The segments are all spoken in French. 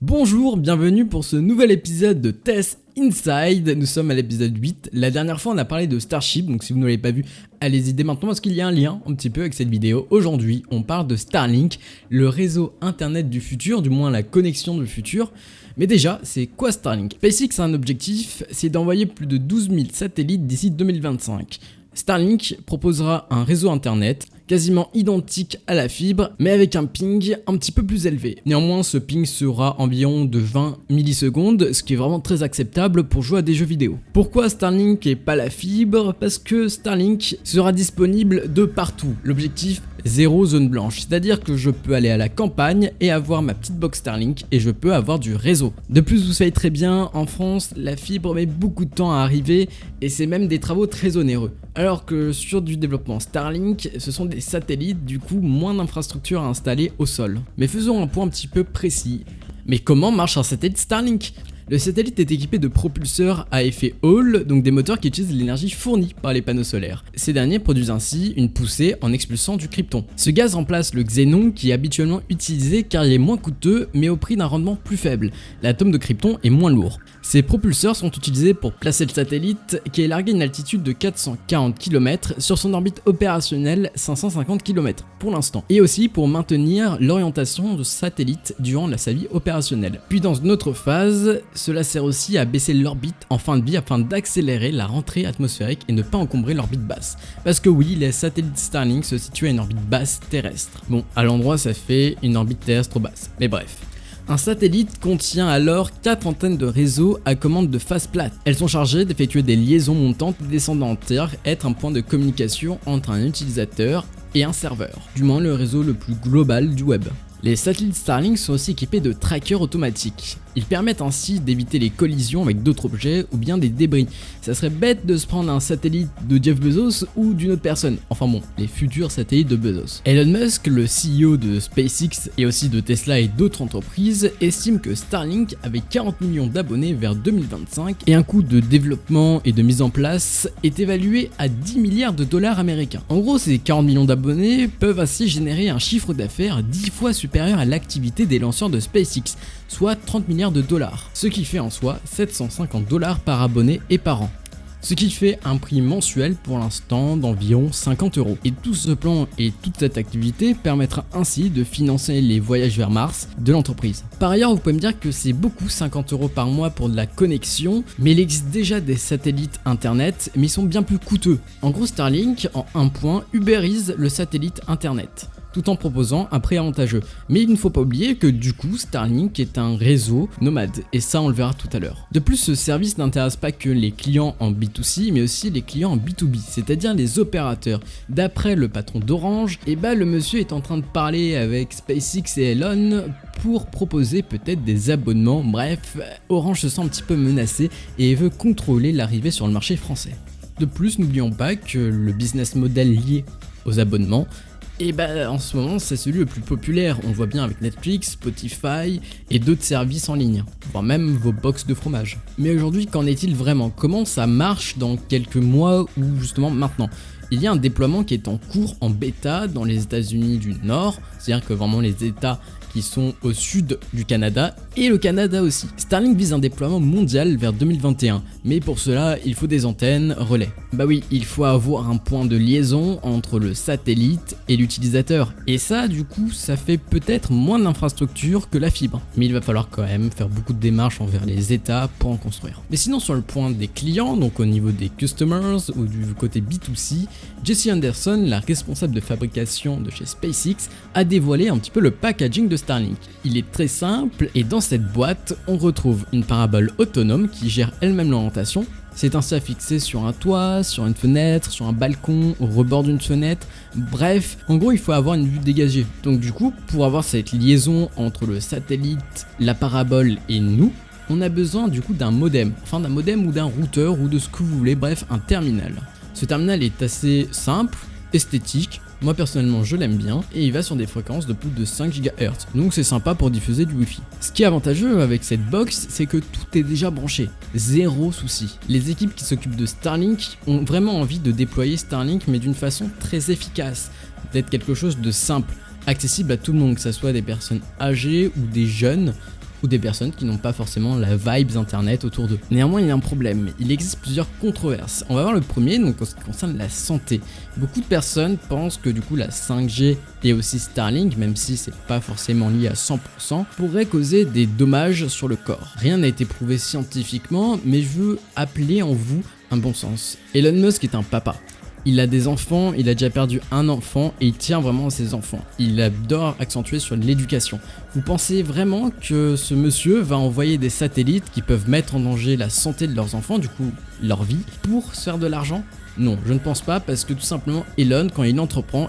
Bonjour, bienvenue pour ce nouvel épisode de Test Inside. Nous sommes à l'épisode 8. La dernière fois on a parlé de Starship, donc si vous ne l'avez pas vu, allez-y dès maintenant parce qu'il y a un lien un petit peu avec cette vidéo. Aujourd'hui on parle de Starlink, le réseau internet du futur, du moins la connexion du futur. Mais déjà, c'est quoi Starlink? SpaceX a un objectif, c'est d'envoyer plus de 12 000 satellites d'ici 2025. Starlink proposera un réseau internet quasiment identique à la fibre, mais avec un ping un petit peu plus élevé. Néanmoins, ce ping sera environ de 20 millisecondes, ce qui est vraiment très acceptable pour jouer à des jeux vidéo. Pourquoi Starlink et pas la fibre? Parce que Starlink sera disponible de partout. L'objectif, zéro zone blanche, c'est-à-dire que je peux aller à la campagne et avoir ma petite box Starlink et je peux avoir du réseau. De plus, vous savez très bien, en France, la fibre met beaucoup de temps à arriver et c'est même des travaux très onéreux. Alors que sur du développement Starlink, ce sont des satellites, du coup moins d'infrastructures à installer au sol. Mais faisons un point un petit peu précis. Mais comment marche un satellite Starlink ? Le satellite est équipé de propulseurs à effet Hall, donc des moteurs qui utilisent l'énergie fournie par les panneaux solaires. Ces derniers produisent ainsi une poussée en expulsant du krypton. Ce gaz remplace le xénon qui est habituellement utilisé car il est moins coûteux mais au prix d'un rendement plus faible. L'atome de krypton est moins lourd. Ces propulseurs sont utilisés pour placer le satellite qui est largué à une altitude de 440 km sur son orbite opérationnelle 550 km pour l'instant, et aussi pour maintenir l'orientation de satellite durant sa vie opérationnelle. Puis dans une autre phase, cela sert aussi à baisser l'orbite en fin de vie afin d'accélérer la rentrée atmosphérique et ne pas encombrer l'orbite basse. Parce que oui, les satellites Starlink se situent à une orbite basse terrestre. Bon, à l'endroit ça fait une orbite terrestre basse, mais bref. Un satellite contient alors 4 antennes de réseau à commande de face plate. Elles sont chargées d'effectuer des liaisons montantes et descendantes, c'est-à-dire être un point de communication entre un utilisateur et un serveur, du moins le réseau le plus global du web. Les satellites Starlink sont aussi équipés de trackers automatiques. Ils permettent ainsi d'éviter les collisions avec d'autres objets ou bien des débris. Ça serait bête de se prendre un satellite de Jeff Bezos ou d'une autre personne. Enfin bon, les futurs satellites de Bezos. Elon Musk, le CEO de SpaceX et aussi de Tesla et d'autres entreprises, estime que Starlink avait 40 millions d'abonnés vers 2025 et un coût de développement et de mise en place est évalué à 10 milliards de dollars américains. En gros, ces 40 millions d'abonnés peuvent ainsi générer un chiffre d'affaires 10 fois supérieur à l'activité des lanceurs de SpaceX, soit 30 milliards de dollars, ce qui fait en soi 750 dollars par abonné et par an. Ce qui fait un prix mensuel pour l'instant d'environ 50 €. Et tout ce plan et toute cette activité permettra ainsi de financer les voyages vers Mars de l'entreprise. Par ailleurs, vous pouvez me dire que c'est beaucoup 50 € par mois pour de la connexion, mais il existe déjà des satellites internet, mais ils sont bien plus coûteux. En gros, Starlink, en un point, ubérise le satellite internet, tout en proposant un prix avantageux. Mais il ne faut pas oublier que du coup, Starlink est un réseau nomade, et ça on le verra tout à l'heure. De plus, ce service n'intéresse pas que les clients en B2C, mais aussi les clients en B2B, c'est-à-dire les opérateurs. D'après le patron d'Orange, le monsieur est en train de parler avec SpaceX et Elon pour proposer peut-être des abonnements. Bref, Orange se sent un petit peu menacé et veut contrôler l'arrivée sur le marché français. De plus, n'oublions pas que le business model lié aux abonnements, en ce moment c'est celui le plus populaire, on le voit bien avec Netflix, Spotify et d'autres services en ligne, voire même vos box de fromage. Mais aujourd'hui, qu'en est-il vraiment? Comment ça marche dans quelques mois ou justement maintenant? Il y a un déploiement qui est en cours en bêta dans les États-Unis du Nord, c'est-à-dire que vraiment les États qui sont au sud du Canada et le Canada aussi. Starlink vise un déploiement mondial vers 2021, mais pour cela il faut des antennes relais. Bah oui, il faut avoir un point de liaison entre le satellite et l'utilisateur, et ça du coup ça fait peut-être moins d'infrastructures que la fibre, mais il va falloir quand même faire beaucoup de démarches envers les États pour en construire. Mais sinon, sur le point des clients, donc au niveau des customers ou du côté B2C, Jesse Anderson, la responsable de fabrication de chez SpaceX, a dévoilé un petit peu le packaging de Starlink. Il est très simple et dans cette boîte, on retrouve une parabole autonome qui gère elle-même l'orientation. C'est ainsi affixé sur un toit, sur une fenêtre, sur un balcon, au rebord d'une fenêtre. Bref, en gros, il faut avoir une vue dégagée. Donc du coup, pour avoir cette liaison entre le satellite, la parabole et nous, on a besoin du coup d'un modem. Enfin d'un modem ou d'un routeur ou de ce que vous voulez, bref, un terminal. Ce terminal est assez simple, esthétique. Moi personnellement je l'aime bien et il va sur des fréquences de plus de 5 GHz, donc c'est sympa pour diffuser du Wi-Fi. Ce qui est avantageux avec cette box, c'est que tout est déjà branché, zéro souci. Les équipes qui s'occupent de Starlink ont vraiment envie de déployer Starlink mais d'une façon très efficace, peut-être quelque chose de simple, accessible à tout le monde, que ce soit des personnes âgées ou des jeunes. ou des personnes qui n'ont pas forcément la vibes internet autour d'eux. Néanmoins, il y a un problème, il existe plusieurs controverses. On va voir le premier, donc en ce qui concerne la santé. Beaucoup de personnes pensent que du coup la 5G et aussi Starlink, même si c'est pas forcément lié à 100%, pourrait causer des dommages sur le corps. Rien n'a été prouvé scientifiquement, mais je veux appeler en vous un bon sens. Elon Musk est un papa. Il a des enfants, il a déjà perdu un enfant et il tient vraiment à ses enfants. Il adore accentuer sur l'éducation. Vous pensez vraiment que ce monsieur va envoyer des satellites qui peuvent mettre en danger la santé de leurs enfants, du coup leur vie, pour se faire de l'argent ? Non, je ne pense pas, parce que tout simplement Elon, quand il entreprend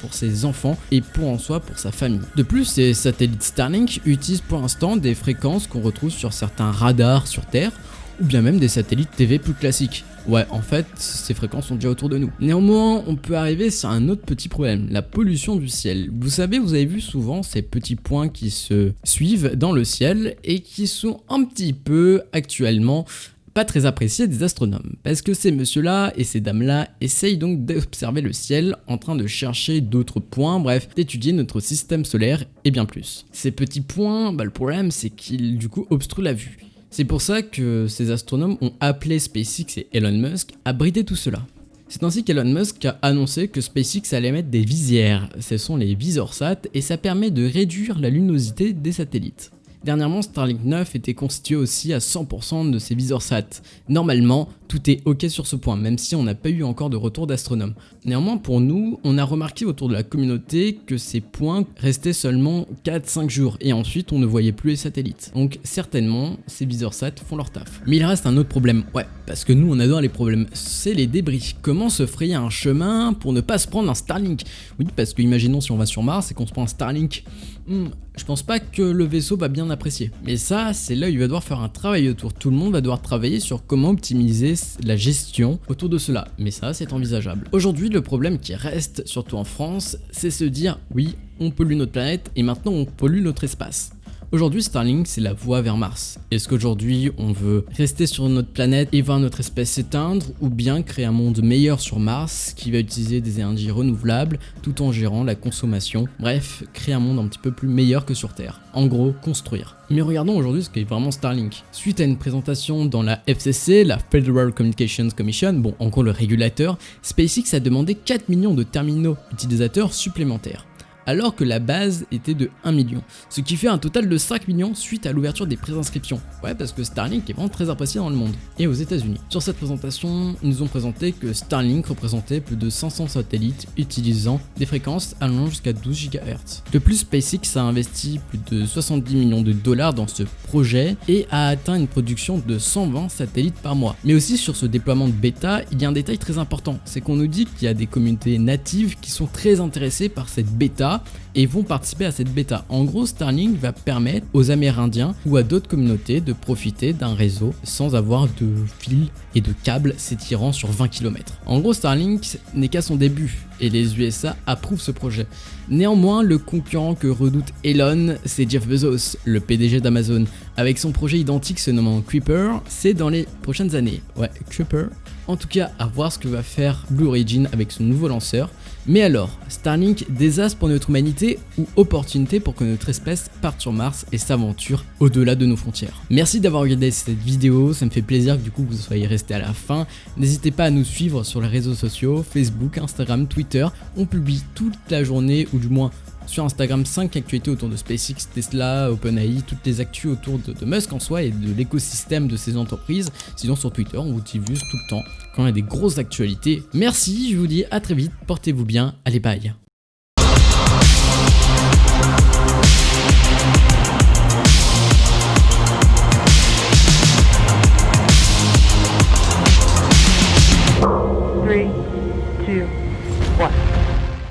pour ses enfants et pour sa famille. De plus, ces satellites Starlink utilisent pour l'instant des fréquences qu'on retrouve sur certains radars sur Terre, ou bien même des satellites TV plus classiques. Ouais, en fait, ces fréquences sont déjà autour de nous. Néanmoins, on peut arriver sur un autre petit problème, la pollution du ciel. Vous savez, vous avez vu souvent ces petits points qui se suivent dans le ciel et qui sont un petit peu actuellement pas très appréciés des astronomes. Parce que ces messieurs-là et ces dames-là essayent donc d'observer le ciel en train de chercher d'autres points, bref, d'étudier notre système solaire et bien plus. Ces petits points, le problème c'est qu'ils du coup obstruent la vue. C'est pour ça que ces astronomes ont appelé SpaceX et Elon Musk à brider tout cela. C'est ainsi qu'Elon Musk a annoncé que SpaceX allait mettre des visières, ce sont les VisorSat, et ça permet de réduire la luminosité des satellites. Dernièrement, Starlink 9 était constitué aussi à 100% de ces VisorSat. Normalement, tout est ok sur ce point, même si on n'a pas eu encore de retour d'astronomes. Néanmoins, pour nous, on a remarqué autour de la communauté que ces points restaient seulement 4-5 jours, et ensuite on ne voyait plus les satellites. Donc certainement, ces VisorSat font leur taf. Mais il reste un autre problème, ouais, parce que nous on adore les problèmes, c'est les débris. Comment se frayer un chemin pour ne pas se prendre un Starlink? Oui, parce que imaginons si on va sur Mars et qu'on se prend un Starlink, je pense pas que le vaisseau va bien apprécier. Mais ça, c'est là où il va devoir faire un travail autour. Tout le monde va devoir travailler sur comment optimiser la gestion autour de cela. Mais ça, c'est envisageable. Aujourd'hui, le problème qui reste, surtout en France, c'est se dire, oui, on pollue notre planète et maintenant on pollue notre espace. Aujourd'hui, Starlink, c'est la voie vers Mars. Est-ce qu'aujourd'hui, on veut rester sur notre planète et voir notre espèce s'éteindre, ou bien créer un monde meilleur sur Mars qui va utiliser des énergies renouvelables tout en gérant la consommation? Bref, créer un monde un petit peu plus meilleur que sur Terre. En gros, construire. Mais regardons aujourd'hui ce qu'est vraiment Starlink. Suite à une présentation dans la FCC, la Federal Communications Commission, bon, en gros le régulateur, SpaceX a demandé 4 millions de terminaux utilisateurs supplémentaires, alors que la base était de 1 million, ce qui fait un total de 5 millions suite à l'ouverture des préinscriptions. Ouais, parce que Starlink est vraiment très apprécié dans le monde et aux États-Unis. Sur cette présentation, ils nous ont présenté que Starlink représentait plus de 500 satellites utilisant des fréquences allant jusqu'à 12 GHz. De plus, SpaceX a investi plus de 70 millions de dollars dans ce projet et a atteint une production de 120 satellites par mois. Mais aussi sur ce déploiement de bêta, il y a un détail très important, c'est qu'on nous dit qu'il y a des communautés natives qui sont très intéressées par cette bêta et vont participer à cette bêta. En gros, Starlink va permettre aux Amérindiens ou à d'autres communautés de profiter d'un réseau sans avoir de fils et de câbles s'étirant sur 20 km. En gros, Starlink n'est qu'à son début et les USA approuvent ce projet. Néanmoins, le concurrent que redoute Elon, c'est Jeff Bezos, le PDG d'Amazon. Avec son projet identique se nommant Kuiper, c'est dans les prochaines années. Ouais, Kuiper. En tout cas, à voir ce que va faire Blue Origin avec son nouveau lanceur. Mais alors, Starlink, désastre pour notre humanité ou opportunité pour que notre espèce parte sur Mars et s'aventure au-delà de nos frontières? Merci d'avoir regardé cette vidéo, ça me fait plaisir que du coup vous soyez resté à la fin. N'hésitez pas à nous suivre sur les réseaux sociaux, Facebook, Instagram, Twitter. On publie toute la journée, ou du moins sur Instagram, 5 actualités autour de SpaceX, Tesla, OpenAI, toutes les actus autour de Musk en soi et de l'écosystème de ces entreprises. Sinon sur Twitter, on vous diffuse tout le temps quand il y a des grosses actualités. Merci, je vous dis à très vite, portez-vous bien, allez bye.